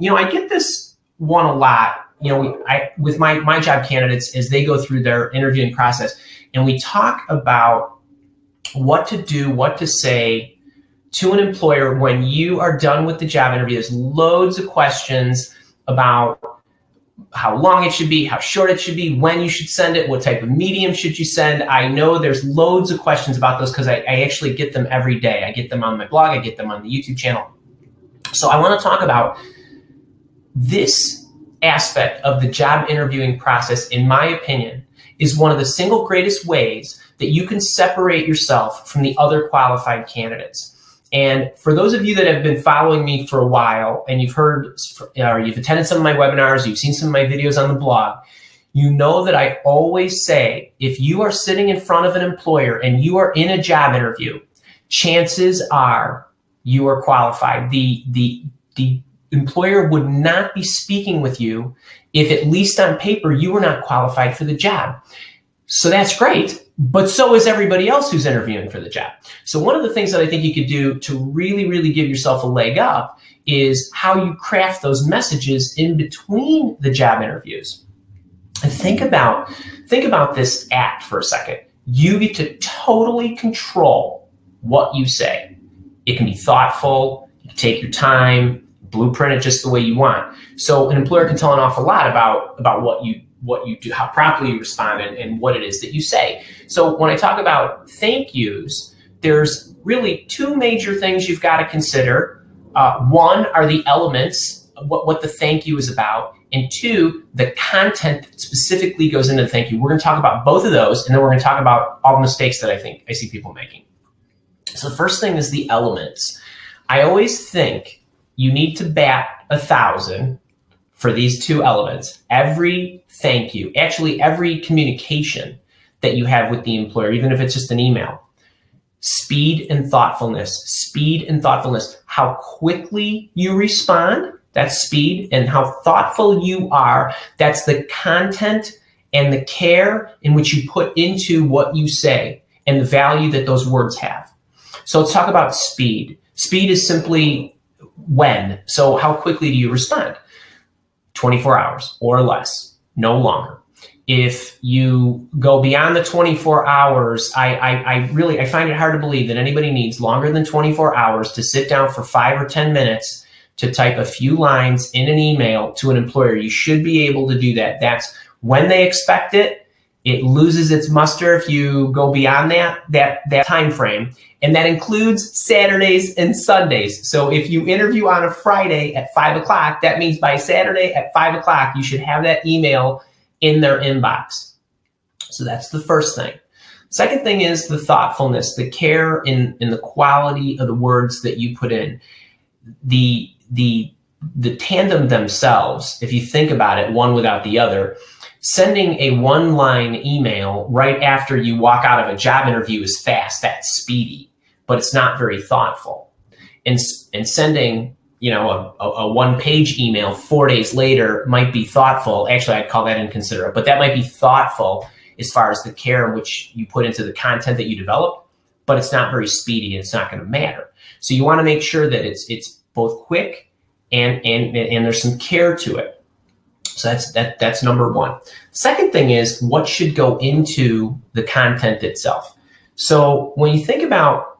I get this one a lot. With my job candidates as they go through their interviewing process, and we talk about what to do, what to say to an employer when you are done with the job interview. There's loads of questions about how long it should be, how short it should be, when you should send it, what type of medium should you send. I know there's loads of questions about those because I actually get them every day. I get them on my blog, I get them on the YouTube channel. So I want to talk about this aspect of the job interviewing process. In my opinion, is one of the single greatest ways that you can separate yourself from the other qualified candidates. And for those of you that have been following me for a while, and you've heard or you've attended some of my webinars, you've seen some of my videos on the blog, you know that I always say, if you are sitting in front of an employer and you are in a job interview, chances are you are qualified. The employer would not be speaking with you if, at least on paper, you were not qualified for the job. So that's great, but so is everybody else who's interviewing for the job. So one of the things that I think you could do to really, really give yourself a leg up is how you craft those messages in between the job interviews. And think about this act for a second. You get to totally control what you say. It can be thoughtful, you can take your time, blueprint it just the way you want. So an employer can tell an awful lot about what you do, how properly you respond, and what it is that you say. So when I talk about thank yous, there's really two major things you've got to consider. One are the elements, what the thank you is about, and two, the content that specifically goes into the thank you. We're going to talk about both of those, and then we're going to talk about all the mistakes that I see people making. So the first thing is the elements. I always think you need to bat 1,000 for these two elements. Every thank you, actually every communication that you have with the employer, even if it's just an email. Speed and thoughtfulness. Speed and thoughtfulness. How quickly you respond, that's speed, and how thoughtful you are, that's the content and the care in which you put into what you say and the value that those words have. So let's talk about speed. Speed is simply when. So how quickly do you respond? 24 hours or less, no longer. If you go beyond the 24 hours, I find it hard to believe that anybody needs longer than 24 hours to sit down for 5 or 10 minutes to type a few lines in an email to an employer. You should be able to do that. That's when they expect it. It loses its muster if you go beyond that time frame. And that includes Saturdays and Sundays. So if you interview on a Friday at 5 o'clock, that means by Saturday at 5 o'clock, you should have that email in their inbox. So that's the first thing. Second thing is the thoughtfulness, the care in the quality of the words that you put in. The tandem themselves, if you think about it, one without the other, sending a one-line email right after you walk out of a job interview is fast, that's speedy, but it's not very thoughtful. And sending, a one-page email 4 days later might be thoughtful. Actually, I'd call that inconsiderate, but that might be thoughtful as far as the care in which you put into the content that you develop, but it's not very speedy and it's not going to matter. So you want to make sure that it's both quick and there's some care to it. So that's number one. Second thing is what should go into the content itself. So when you think about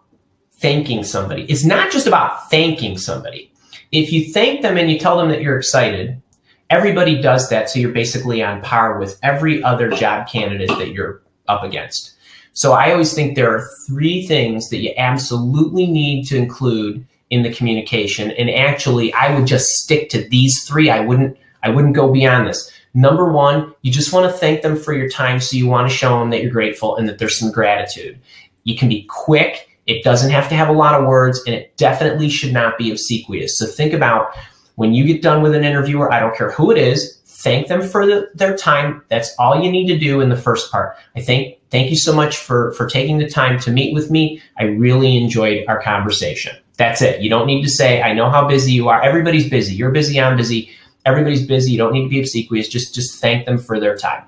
thanking somebody, it's not just about thanking somebody. If you thank them and you tell them that you're excited, everybody does that. So you're basically on par with every other job candidate that you're up against. So I always think there are 3 things that you absolutely need to include in the communication. And actually, I would just stick to these 3. I wouldn't go beyond this. Number 1, you just want to thank them for your time. So you want to show them that you're grateful and that there's some gratitude. You can be quick. It doesn't have to have a lot of words, and it definitely should not be obsequious. So think about when you get done with an interviewer, I don't care who it is, thank them for their time. That's all you need to do in the first part. Thank you so much for taking the time to meet with me. I really enjoyed our conversation. That's it. You don't need to say, I know how busy you are. Everybody's busy. You're busy. I'm busy. Everybody's busy. You don't need to be obsequious. Just thank them for their time.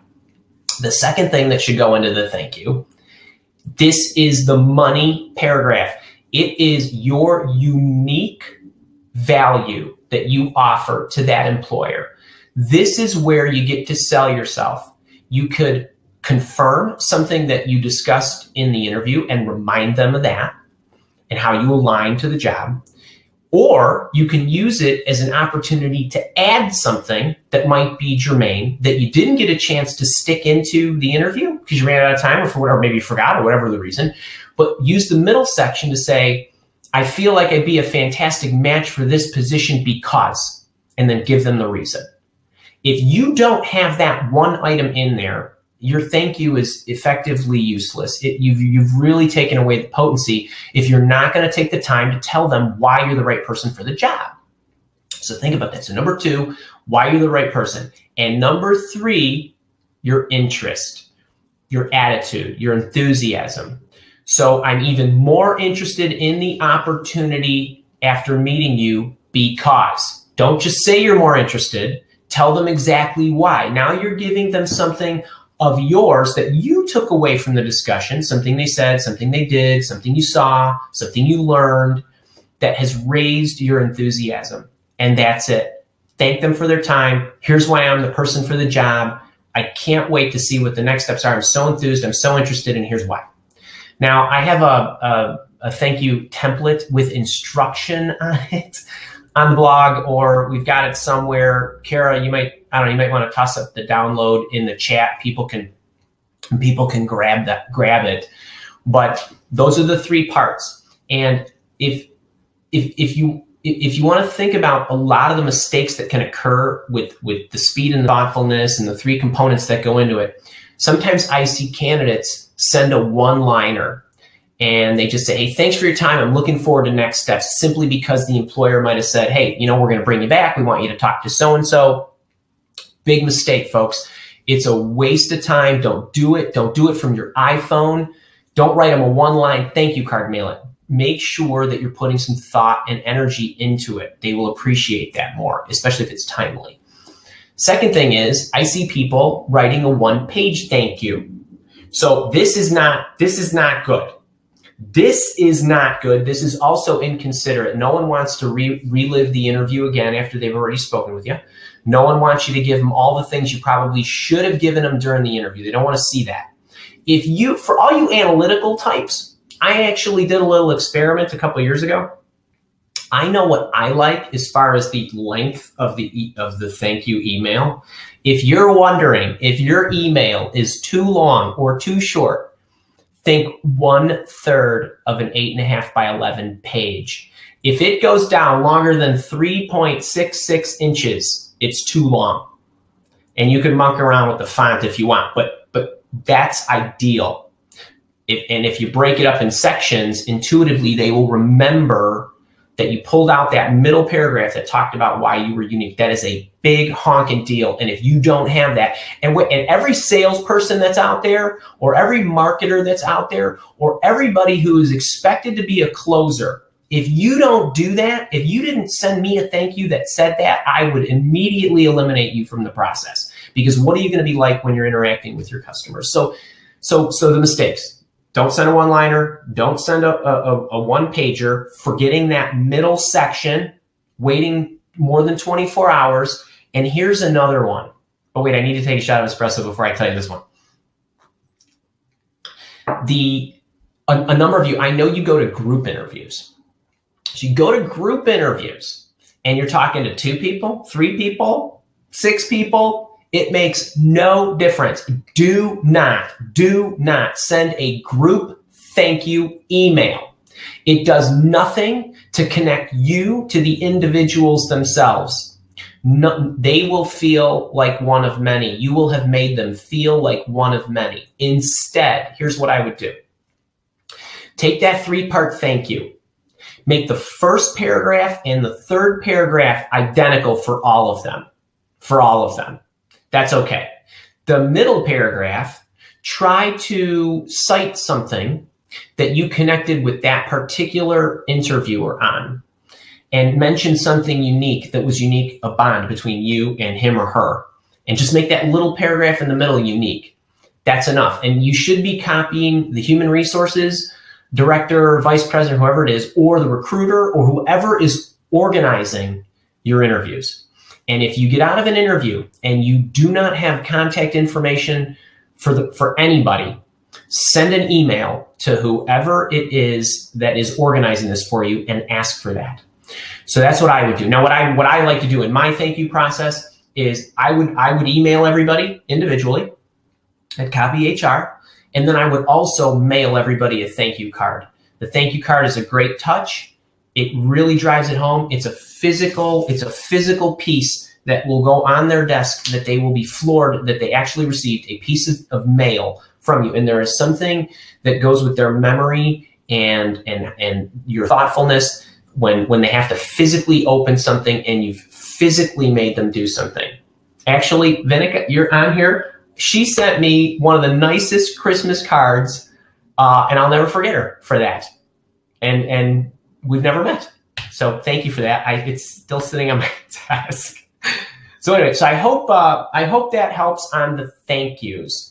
The second thing that should go into the thank you, this is the money paragraph. It is your unique value that you offer to that employer. This is where you get to sell yourself. You could confirm something that you discussed in the interview and remind them of that and how you align to the job. Or you can use it as an opportunity to add something that might be germane that you didn't get a chance to stick into the interview because you ran out of time or for whatever, maybe you forgot or whatever the reason, but use the middle section to say, I feel like I'd be a fantastic match for this position because, and then give them the reason. If you don't have that one item in there, your thank you is effectively useless. You've really taken away the potency if you're not going to take the time to tell them why you're the right person for the job. So think about that. So number 2, why you're the right person. And number 3, your interest, your attitude, your enthusiasm. So I'm even more interested in the opportunity after meeting you because. Don't just say you're more interested. Tell them exactly why. Now you're giving them something of yours that you took away from the discussion, something they said, something they did, something you saw, something you learned that has raised your enthusiasm. And that's it. Thank them for their time. Here's why I'm the person for the job. I can't wait to see what the next steps are. I'm so enthused. I'm so interested, and here's why. Now, I have a thank you template with instruction on it on the blog, or we've got it somewhere. Kara, you might want to toss up the download in the chat. People can grab it. But those are the 3 parts. And if you want to think about a lot of the mistakes that can occur with the speed and the thoughtfulness and the 3 components that go into it, sometimes I see candidates send a one-liner and they just say, hey, thanks for your time. I'm looking forward to next steps, simply because the employer might have said, hey, we're going to bring you back. We want you to talk to so-and-so. Big mistake, folks. It's a waste of time. Don't do it. Don't do it from your iPhone. Don't write them a one-line thank you card, mail it. Make sure that you're putting some thought and energy into it. They will appreciate that more, especially if it's timely. Second thing is, I see people writing a 1-page thank you. So this is not good. This is not good. This is also inconsiderate. No one wants to relive the interview again after they've already spoken with you. No one wants you to give them all the things you probably should have given them during the interview. They don't want to see that. For all you analytical types, I actually did a little experiment a couple of years ago. I know what I like as far as the length of the thank you email. If you're wondering if your email is too long or too short, think 1/3 of an 8.5 by 11 page. If it goes down longer than 3.66 inches, it's too long. And you can monkey around with the font if you want, but that's ideal. If you break it up in sections, intuitively, they will remember that you pulled out that middle paragraph that talked about why you were unique. That is a big honking deal. And if you don't have that, and every salesperson that's out there, or every marketer that's out there, or everybody who is expected to be a closer, if you don't do that, if you didn't send me a thank you that said that, I would immediately eliminate you from the process. Because what are you going to be like when you're interacting with your customers? So the mistakes. Don't send a one-liner. Don't send a one-pager. Forgetting that middle section, waiting more than 24 hours. And here's another one. Oh, wait, I need to take a shot of espresso before I tell you this one. A number of you, I know you go to group interviews. So you go to group interviews and you're talking to 2 people, 3 people, 6 people. It makes no difference. Do not send a group thank you email. It does nothing to connect you to the individuals themselves. No, they will feel like one of many. You will have made them feel like one of many. Instead, here's what I would do. Take that 3-part thank you. Make the first paragraph and the third paragraph identical for all of them. For all of them. That's okay. The middle paragraph, try to cite something that you connected with that particular interviewer on, and mention something unique that was unique, a bond between you and him or her. And just make that little paragraph in the middle unique. That's enough. And you should be copying the human resources director, vice president, whoever it is, or the recruiter, or whoever is organizing your interviews. And if you get out of an interview and you do not have contact information for anybody, send an email to whoever it is that is organizing this for you and ask for that. So that's what I would do. Now, what I like to do in my thank you process is I would email everybody individually at Copy HR, and then I would also mail everybody a thank you card. The thank you card is a great touch. It really drives it home. It's a physical piece that will go on their desk, that they will be floored that they actually received a piece of mail from you. And there is something that goes with their memory and your thoughtfulness when they have to physically open something and you've physically made them do something. Actually, Vinica, you're on here. She sent me one of the nicest Christmas cards, and I'll never forget her for that. And we've never met. So thank you for that. It's still sitting on my desk. So anyway, so I hope that helps on the thank yous.